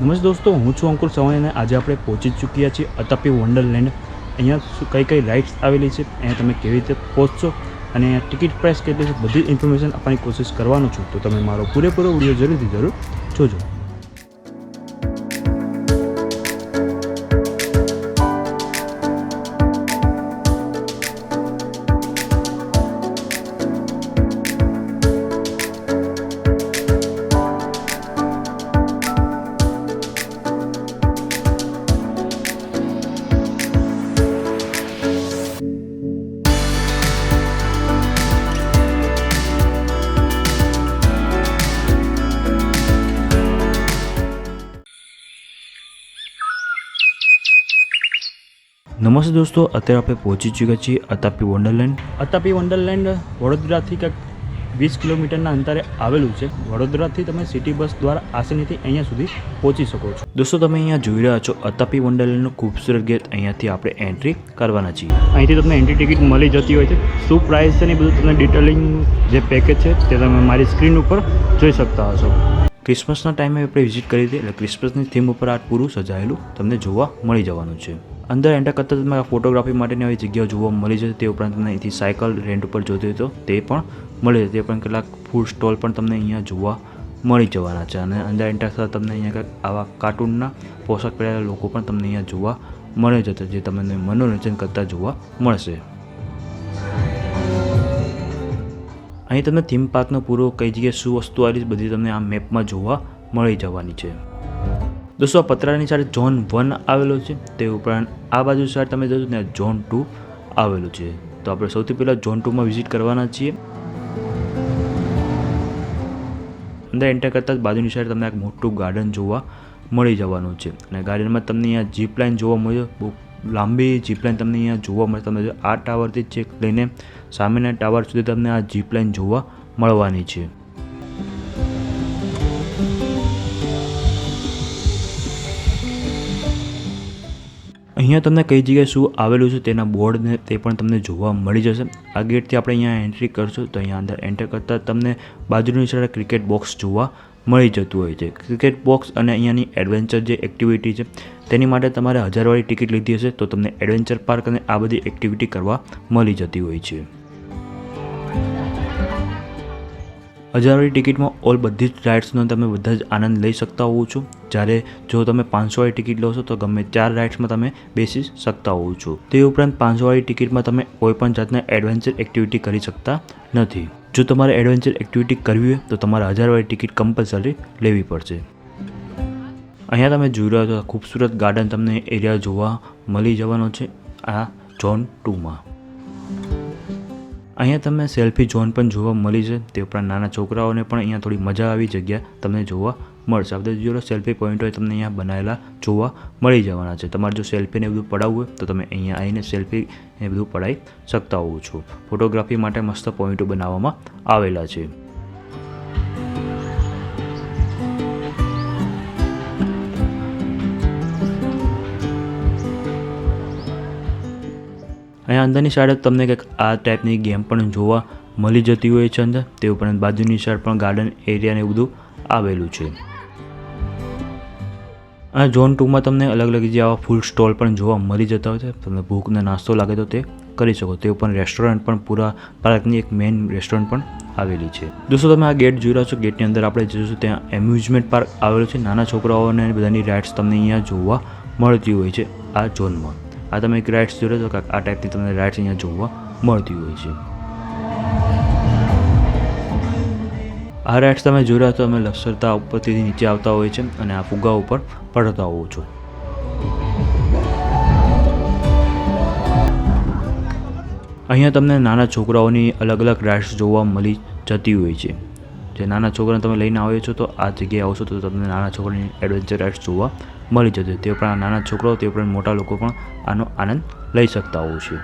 નમસ્તે દોસ્તો, હું છું અંકુર સવાણી અને આજે આપણે પહોંચી ચૂક્યા છીએ અતાપી વન્ડરલેન્ડ. અહીંયા કઈ કઈ રાઇડ્સ આવેલી છે, અહીંયા તમે કેવી રીતે પહોંચશો અને અહીંયા ટિકિટ પ્રાઇસ કેટલી છે, બધી ઇન્ફોર્મેશન આપવાની કોશિશ કરવાનો છું. તો તમે મારો પૂરેપૂરો વિડીયો જરૂર જોજો. નમસ્તે દોસ્તો, અત્યારે આપણે પહોંચી ચૂક્યા છીએ અતાપી વન્ડરલેન્ડ. અતાપી વન્ડરલેન્ડ વડોદરાથી કંઈક 20 કિલોમીટરના અંતરે આવેલું છે. વડોદરાથી તમે સિટી બસ દ્વારા આસાનીથી અહીંયા સુધી પહોંચી શકો છો. દોસ્તો, તમે અહીંયા જોઈ રહ્યા છો અતાપી વન્ડરલેન્ડનું ખૂબસૂરત ગેટ. અહીંયાથી આપણે એન્ટ્રી કરવાના છીએ. અહીંથી તમને એન્ટ્રી ટિકિટ મળી જતી હોય છે. શું પ્રાઇસ છે ને બધું તમને ડિટેલિંગ જે પેકેજ છે તે તમે મારી સ્ક્રીન ઉપર જોઈ શકતા હશો. ક્રિસમસના ટાઈમે આપણે વિઝિટ કરી હતી, એટલે ક્રિસમસની થીમ ઉપર આ પૂરું સજાયેલું તમને જોવા મળી જવાનું છે. અંદર એન્ટર કરતાં તમે ફોટોગ્રાફી માટેની આવી જગ્યાઓ જોવા મળી જશે. તે ઉપરાંત તમને અહીંથી સાયકલ રેન્ટ ઉપર જોતી હોય તો તે પણ મળી જશે. તે પણ કેટલાક ફૂડ સ્ટોલ પણ તમને અહીંયા જોવા મળી જવાના છે. અને અંદર એન્ટર થતાં તમને અહીંયા કંઈક આવા કાર્ટૂનના પોશાક પહેરેલા લોકો પણ તમને અહીંયા જોવા મળી જશે, જે તમને મનોરંજન કરતા જોવા મળશે. અહીં તમને થીમ પાર્કનો પૂરો કઈ જગ્યાએ શું વસ્તુ આવી બધી તમને આ મેપમાં જોવા મળી જવાની છે. દોસ્તો, આ પતરાની સાથે ઝોન 1 આવેલો છે. તે ઉપરાંત આ બાજુ સાઈડ તમે જોશો ત્યાં ઝોન 2 આવેલું છે. તો આપણે સૌથી પહેલાં ઝોન 2માં વિઝિટ કરવાના છીએ. અંદર એન્ટર કરતાં જ બાજુની સાઈડ તમને એક મોટું ગાર્ડન જોવા મળી જવાનું છે. અને ગાર્ડનમાં તમને અહીંયા જીપ લાઇન જોવા મળે. બહુ લાંબી જીપ લાઇન તમને અહીંયા જોવા મળે. તમને આ ટાવરથી ચેક લઈને સામેના ટાવર સુધી તમને આ જીપ લાઇન જોવા મળવાની છે. અહીંયા તમને કઈ જગ્યાએ શું આવેલું છે તેના બોર્ડ ને તે પણ તમને જોવા મળી જશે. આ ગેટથી આપણે અહીંયા એન્ટ્રી કરશું તો અહીંયા અંદર એન્ટર કરતાં તમને બાજુની સાઈડ ક્રિકેટ બોક્સ જોવા મળી જતું હોય છે. ક્રિકેટ બોક્સ અને અહીંયાની એડવેન્ચર જે એક્ટિવિટી છે તેની માટે તમારે 1000વાળી ટિકિટ લીધી હશે તો તમને એડવેન્ચર પાર્ક અને આ બધી એક્ટિવિટી કરવા મળી જતી હોય છે. 1000વાળી ટિકિટમાં બધી જ રાઇડ્સનો તમે બધા જ આનંદ લઈ શકતા હોવ છો. જ્યારે જો તમે 500વાળી ટિકિટ લો છો તો ગમે 4 રાઇડ્સમાં તમે બેસી શકતા હોવ છો. તે ઉપરાંત 500વાળી ટિકિટમાં તમે કોઈપણ જાતના એડવેન્ચર એક્ટિવિટી કરી શકતા નથી. જો તમારે એડવેન્ચર એક્ટિવિટી કરવી હોય તો તમારે 1000વાળી ટિકિટ કમ્પલસરી લેવી પડશે. અહીંયા તમે જોઈ રહ્યા છો ખૂબસૂરત ગાર્ડન તમને એરિયા જોવા મળી જવાનો છે આ ઝોન 2માં. અહીંયા તમને સેલ્ફી ઝોન પણ જોવા મળી છે. તે ઉપરાંત નાના છોકરાઓને પણ અહીંયા થોડી મજા આવી જગ્યા તમને જોવા મળશે. આપણે જો સેલ્ફી પોઈન્ટ હોય તમને અહીંયા બનાવેલા જોવા મળી જવાના છે. તમારે જો સેલ્ફીને બધું પડાવવું હોય તો તમે અહીંયા આવીને સેલ્ફી એ બધું પડાવી શકતા હોવ છો. ફોટોગ્રાફી માટે મસ્ત પોઈન્ટો બનાવવામાં આવેલા છે. અહીંયા અંદરની સાઈડ તમને કંઈક આ ટાઈપની ગેમ પણ જોવા મળી જતી હોય છે અંદર. તે ઉપરાંત બાજુની સાઈડ પણ ગાર્ડન એરિયાને બધું આવેલું છે. આ ઝોન 2માં તમને અલગ અલગ જે આવા ફૂડ સ્ટોલ પણ જોવા મળી જતા હોય છે. તમને ભૂખને નાસ્તો લાગે તો તે કરી શકો. તે ઉપરાંત રેસ્ટોરન્ટ પણ પૂરા પાર્કની એક મેઇન રેસ્ટોરન્ટ પણ આવેલી છે. દોસ્તો, તમે આ ગેટ જોઈ રહ્યા છો. ગેટની અંદર આપણે જોઈશું ત્યાં એમ્યુઝમેન્ટ પાર્ક આવેલો છે. નાના છોકરાઓને બધાની રાઇડ્સ તમને અહીંયા જોવા મળતી હોય છે આ ઝોનમાં. આ તમે એક રાઇડ્સ જોઈ રહ્યો છો આ ટાઈપની તમને રાઇડ્સ અહીંયા જોવા મળતી હોય છે. આ રાઇડ્સ તમે જોઈ રહ્યા છો તમે લસરતા ઉપરથી નીચે આવતા હોય છે અને આ ફુગ્ગા ઉપર પડતા હોવો છો. અહીંયા તમને નાના છોકરાઓની અલગ અલગ રાઇડ્સ જોવા મળી જતી હોય છે. જે નાના છોકરાને તમે લઈને આવ્યો છો તો આ જગ્યાએ આવશો તો તમને નાના છોકરાની એડવેન્ચર રાઇડ્સ જોવા મળી જશે. તે ઉપરાંત નાના છોકરાઓ તે ઉપરાંત મોટા લોકો પણ આનો આનંદ લઈ શકતા હોય છે.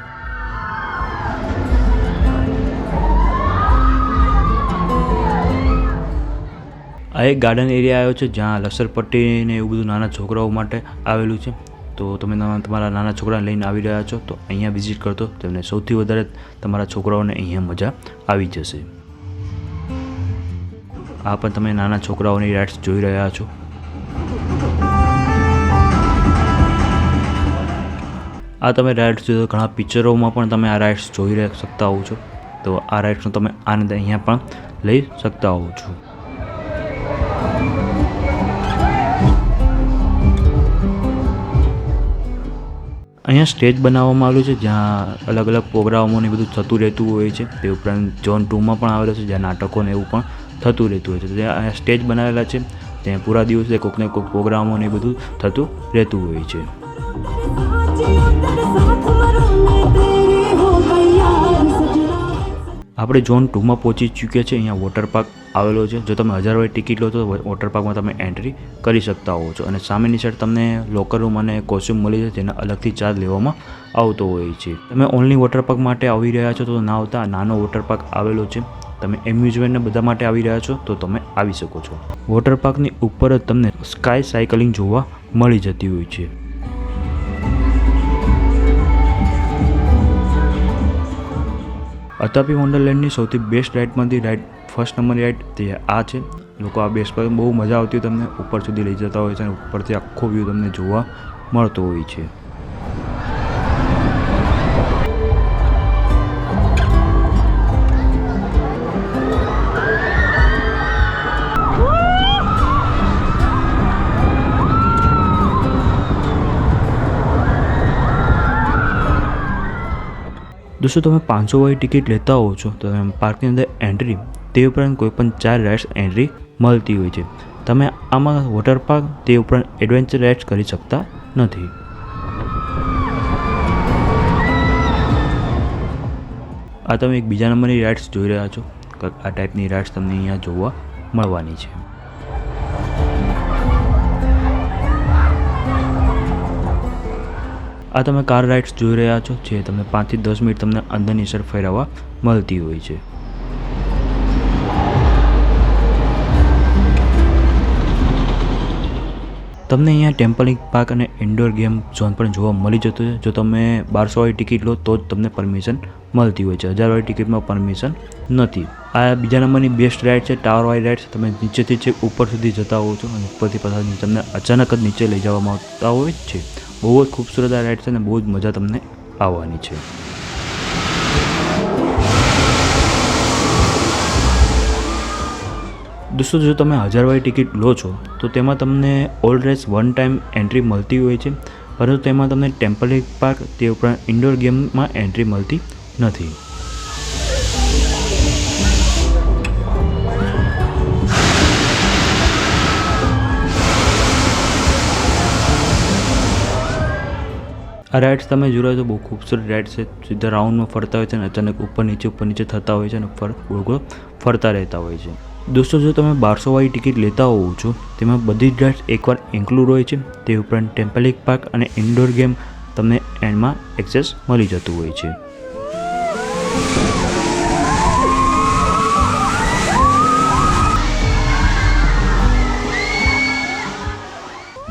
આ એક ગાર્ડન એરિયા આવ્યો છે જ્યાં લસરપટ્ટી ને એવું બધું નાના છોકરાઓ માટે આવેલું છે. તો તમે તમારા નાના છોકરાને લઈને આવી રહ્યા છો તો અહીંયા વિઝિટ કરતો તમને સૌથી વધારે તમારા છોકરાઓને અહીંયા મજા આવી જશે. આ પણ તમે નાના છોકરાઓની રાઇડ્સ જોઈ રહ્યા છો. આ તમે રાઇડ્સ જો ઘણા પિક્ચરોમાં પણ તમે આ રાઇડ્સ જોઈ શકતા હોવ છો, તો આ રાઇડ્સનો તમે આનંદ અહીંયા પણ લઈ શકતા હોવ છો. અહીંયા સ્ટેજ બનાવવામાં આવેલું છે જ્યાં અલગ અલગ પ્રોગ્રામોને બધું થતું રહેતું હોય છે. તે ઉપરાંત ઝોન 2માં પણ આવેલો છે જ્યાં નાટકોને એવું પણ થતું રહેતું હોય છે. ત્યાં અહીંયા સ્ટેજ બનાવેલા છે, ત્યાં પૂરા દિવસે કોઈકને કોઈક પ્રોગ્રામોને બધું થતું રહેતું હોય છે. આપણે ઝોન 2માં પહોંચી ચૂક્યા છે. અહીંયા વોટર પાર્ક આવેલો છે. જો તમે 1000 વાળી ટિકિટ લો તો વોટર પાર્કમાં તમે એન્ટ્રી કરી શકતા હો છો. અને સામેની સાઈડ તમને લોકર રૂમ અને કોસ્ચ્યુમ મળી જાય, જેના અલગથી ચાર્જ લેવામાં આવતો હોય છે. તમે ઓનલી વોટર પાર્ક માટે આવી રહ્યા છો તો ના આવતા નાનો વોટર પાર્ક આવેલો છે. તમે એમ્યુઝમેન્ટને બધા માટે આવી રહ્યા છો તો તમે આવી શકો છો. વોટર પાર્કની ઉપર જ તમને સ્કાય સાયકલિંગ જોવા મળી જતી હોય છે. અતાપી વન્ડરલેન્ડની સૌથી બેસ્ટ રાઇડમાંથી ફર્સ્ટ નંબરની રાઇડ તે આ છે. લોકો આ બેસ્ટ પર બહુ મજા આવતી હોય, તમને ઉપર સુધી લઈ જતા હોય છે અને ઉપરથી આખો વ્યૂ તમને જોવા મળતો હોય છે. દોસ્તો, તમે 500 વાળી ટિકિટ લેતા હોવ છો તો તમે પાર્કની અંદર એન્ટ્રી, તે ઉપરાંત કોઈ પણ 4 રાઇડ્સ એન્ટ્રી મળતી હોય છે. તમે આમાં વોટર પાર્ક તે ઉપરાંત એડવેન્ચર રાઇડ્સ કરી શકતા નથી. આ તમે એક બીજા નંબરની રાઇડ્સ જોઈ રહ્યા છો. આ ટાઈપની રાઇડ્સ તમને અહીંયા જોવા મળવાની છે. આ તમે કાર રાઇડ્સ જોઈ રહ્યા છો, જે તમને 5 થી 10 મિનિટ તમને અંદરની સાઈડ ફેરવવા મળતી હોય છે. તમને અહીંયા ટેમ્પલિંગ પાર્ક અને ઇન્ડોર ગેમ ઝોન પણ જોવા મળી જતો છે. જો તમે 1200 વાળી ટિકિટ લો તો જ તમને પરમિશન મળતી હોય છે. 1000 વાળી ટિકિટમાં પરમિશન નથી. આ બીજા નંબરની બેસ્ટ રાઇડ છે, ટાવર વાળી રાઇડ્સ. તમે નીચેથી છેક ઉપર સુધી જતા હોવ છો અને ઉપરથી પાછા તમને અચાનક જ નીચે લઈ જવામાં આવતા હોય છે. બહુ જ ખૂબસૂરત આ રાઇડ છે અને બહુ જ મજા તમને આવવાની છે. દોસ્તો, જો તમે 1000 વાળી ટિકિટ લો છો તો તેમાં તમને ઓલરેડી 1 ટાઈમ એન્ટ્રી મળતી હોય છે, પરંતુ તેમાં તમને ટેમ્પલિંગ પાર્ક તે ઉપરાંત ઇન્ડોર ગેમમાં એન્ટ્રી મળતી નથી. આ રાઇડ્સ તમે જોયો તો બહુ ખૂબસૂરત રાઇડ છે. સીધા રાઉન્ડમાં ફરતા હોય છે અને અચાનક ઉપર નીચે થતા હોય છે અને ગોળ ફરતા રહેતા હોય છે. દોસ્તો, જો તમે 1200 વાળી ટિકિટ લેતા હોવ છો તેમાં બધી જ રાઇડ્સ એકવાર ઇન્ક્લુડ હોય છે. તે ઉપરાંત ટેમ્પલિંગ પાર્ક અને ઇન્ડોર ગેમ તમને એન્ડમાં એક્સેસ મળી જતું હોય છે.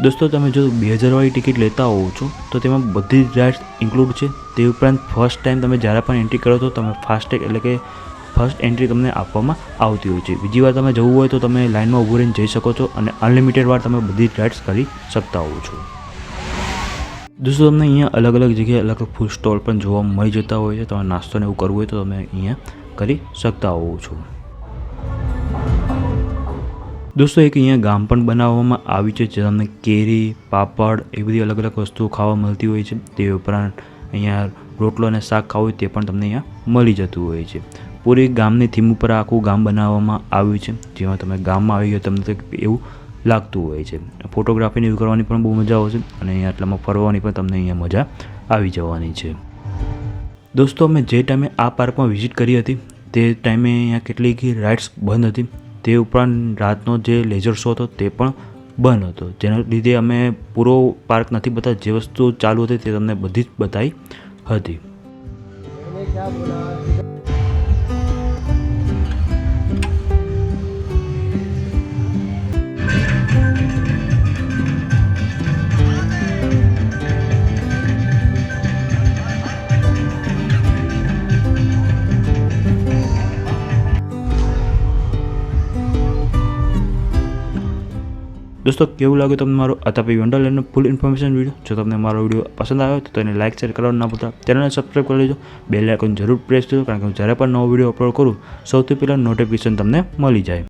દોસ્તો, તમે જો 2000 વાળી ટિકિટ લેતા હોવ છો તો તેમાં બધી જ રાઇડ્સ ઇન્ક્લુડ છે. તે ઉપરાંત ફર્સ્ટ ટાઈમ તમે જ્યારે પણ એન્ટ્રી કરો તો તમે ફાસ્ટેગ એટલે કે ફર્સ્ટ એન્ટ્રી તમને આપવામાં આવતી હોય છે. બીજી વાર તમે જવું હોય તો તમે લાઇનમાં ઊભું રહીને જઈ શકો છો અને અનલિમિટેડ વાર તમે બધી જ રાઇડ્સ કરી શકતા હોવ છો. દોસ્તો, તમને અહીંયા અલગ અલગ જગ્યાએ અલગ અલગ ફૂડ સ્ટોલ પણ જોવા મળી જતા હોય છે. તમારે નાસ્તોને એવું કરવું હોય તો તમે અહીંયા કરી શકતા હોવ છો. દોસ્તો, એક અહીંયા ગામ પણ બનાવવામાં આવ્યું છે, જે તમને કેરી, પાપડ એ બધી અલગ અલગ વસ્તુઓ ખાવા મળતી હોય છે. તે ઉપરાંત અહીંયા રોટલો અને શાક ખાવું હોય તે પણ તમને અહીંયા મળી જતું હોય છે. પૂરી ગામની થીમ ઉપર આખું ગામ બનાવવામાં આવ્યું છે, જેમાં તમે ગામમાં આવી ગયા તમને એવું લાગતું હોય છે. ફોટોગ્રાફીને એવું કરવાની પણ બહુ મજા આવશે અને અહીંયા આટલામાં ફરવાની પણ તમને અહીંયા મજા આવી જવાની છે. દોસ્તો, અમે જે ટાઈમે આ પાર્કમાં વિઝિટ કરી હતી તે ટાઈમે અહીંયા કેટલીક રાઇડ્સ બંધ હતી. તે ઉપરાંત રાતનો જે લેઝર શો હતો તે પણ બંધ હતો, જેના લીધે અમે પૂરો પાર્ક નથી બતાવ્યો. જે વસ્તુ ચાલુ હતી તે તમને બધી જ બતાવી હતી. દોસ્તો, કેવું લાગ્યું તમને મારો અતાપી વન્ડરલેન્ડનો ફૂલ ઇન્ફોર્મેશન વિડીયો? જો તમને મારો વિડીયો પસંદ આવ્યો તો તેને લાઇક શેર કરવાનું ના ભૂલતા, ચેનલને સબસ્ક્રાઈબ કરી લેજો, બેલ આઇકોન જરૂર પ્રેસ કરજો, કારણ કે હું જ્યારે પણ નવો વિડીયો અપલોડ કરું સૌથી પહેલાં નોટિફિકેશન તમને મળી જાય.